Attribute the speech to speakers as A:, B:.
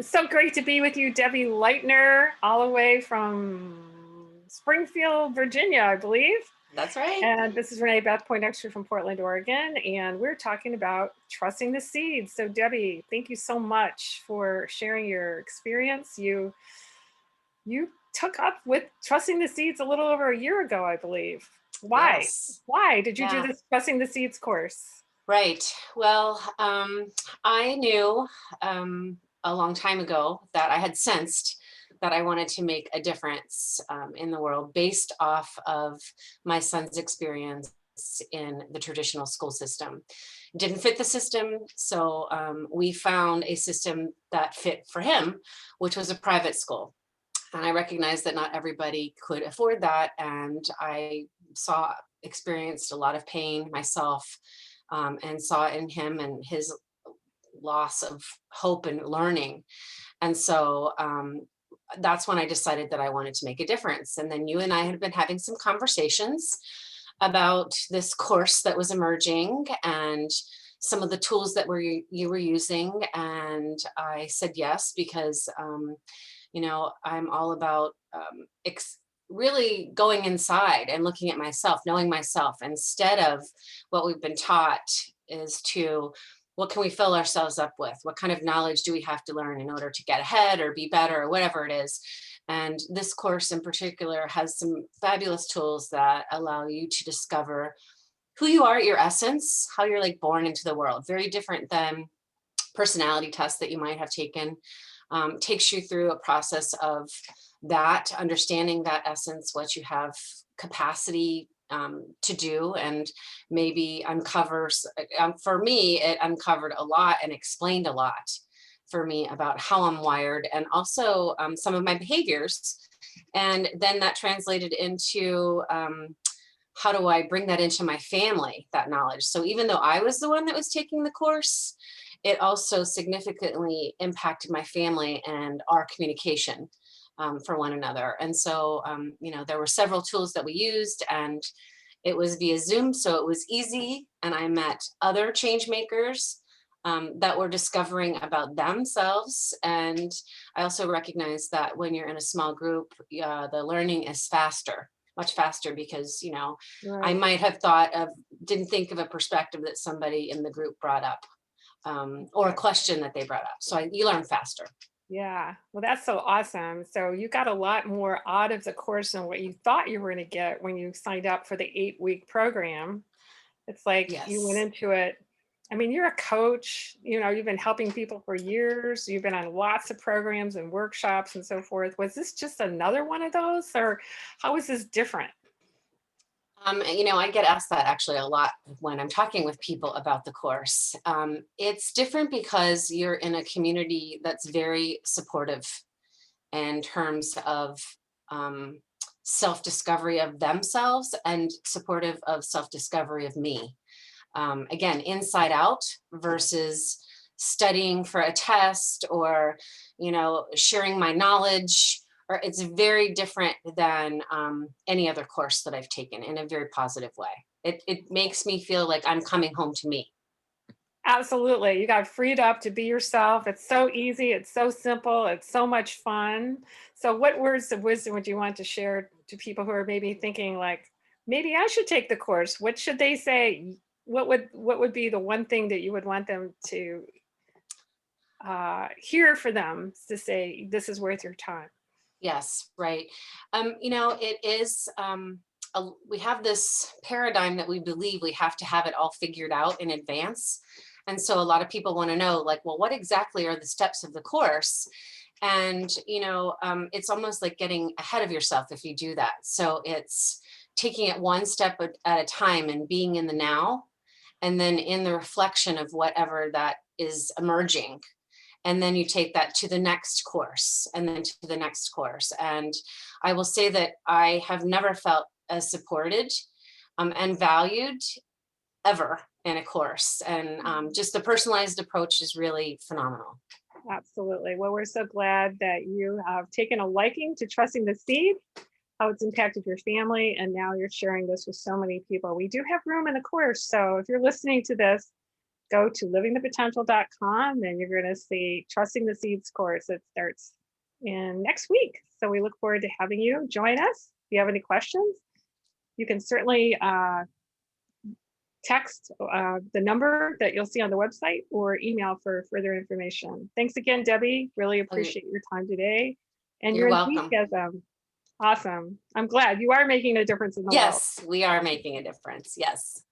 A: So great to be with you, Debbie Leightner, all the way from Springfield, Virginia, I believe.
B: That's right.
A: And this is Renee Beth Poindexter from Portland, Oregon, and we're talking about trusting the seeds. So, Debbie, thank you so much for sharing your experience. You took up with trusting the seeds a little over a year ago, I believe. Why?
B: Yes.
A: Why did you do
B: Yeah.
A: this trusting the seeds course?
B: Right. Well, I knew a long time ago that I had sensed that I wanted to make a difference in the world based off of my son's experience in the traditional school system. Didn't fit the system, so we found a system that fit for him, which was a private school. And I recognized that not everybody could afford that. And I experienced a lot of pain myself, and saw in him and his loss of hope and learning. And so that's when I decided that I wanted to make a difference. And then you and I had been having some conversations about this course that was emerging and some of the tools that you were using. And I said yes because I'm all about really going inside and looking at myself, knowing myself, instead of what we've been taught is to what can we fill ourselves up with? What kind of knowledge do we have to learn in order to get ahead or be better or whatever it is? And this course in particular has some fabulous tools that allow you to discover who you are at your essence, how you're like born into the world. Very different than personality tests that you might have taken. Takes you through a process of that, understanding that essence, what you have capacity to do, and maybe uncovers, for me, it uncovered a lot and explained a lot for me about how I'm wired and also some of my behaviors. And then that translated into how do I bring that into my family, that knowledge? So even though I was the one that was taking the course, it also significantly impacted my family and our communication for one another. And so, there were several tools that we used, and it was via Zoom, so it was easy. And I met other change makers that were discovering about themselves. And I also recognized that when you're in a small group, the learning is faster, much faster, because I
A: Right.
B: might have didn't think of a perspective that somebody in the group brought up, or a question that they brought up. So you learn faster.
A: Yeah, well, that's so awesome. So you got a lot more out of the course than what you thought you were going to get when you signed up for the 8-week program. It's like you went
B: Yes.
A: into it. I mean, you're a coach, you've been helping people for years. You've been on lots of programs and workshops and so forth. Was this just another one of those, or how is this different?
B: I get asked that actually a lot when I'm talking with people about the course. It's different because you're in a community that's very supportive in terms of um, self discovery of themselves and supportive of self discovery of me. Again, inside out versus studying for a test or, sharing my knowledge. Or it's very different than any other course that I've taken in a very positive way. It makes me feel like I'm coming home to me.
A: Absolutely. You got freed up to be yourself. It's so easy. It's so simple. It's so much fun. So, what words of wisdom would you want to share to people who are maybe thinking like, maybe I should take the course? What should they say? What would be the one thing that you would want them to hear for them to say this is worth your time?
B: Yes, right. It is. We have this paradigm that we believe we have to have it all figured out in advance. And so a lot of people want to know, like, well, what exactly are the steps of the course? And, it's almost like getting ahead of yourself if you do that. So it's taking it one step at a time and being in the now, and then in the reflection of whatever that is emerging, and then you take that to the next course and then to the next course. And I will say that I have never felt as supported and valued ever in a course. And just the personalized approach is really phenomenal.
A: Absolutely. Well, we're so glad that you have taken a liking to trusting the seed, how it's impacted your family, and now you're sharing this with so many people. We do have room in the course. So if you're listening to this, go to livingthepotential.com and you're going to see Trusting the Seeds course. It starts in next week. So we look forward to having you join us. If you have any questions, you can certainly text the number that you'll see on the website or email for further information. Thanks again, Debbie. Really appreciate your time today and
B: You're
A: your
B: welcome.
A: enthusiasm. Awesome. I'm glad you are making a difference in the world.
B: Yes, we are making a difference. Yes.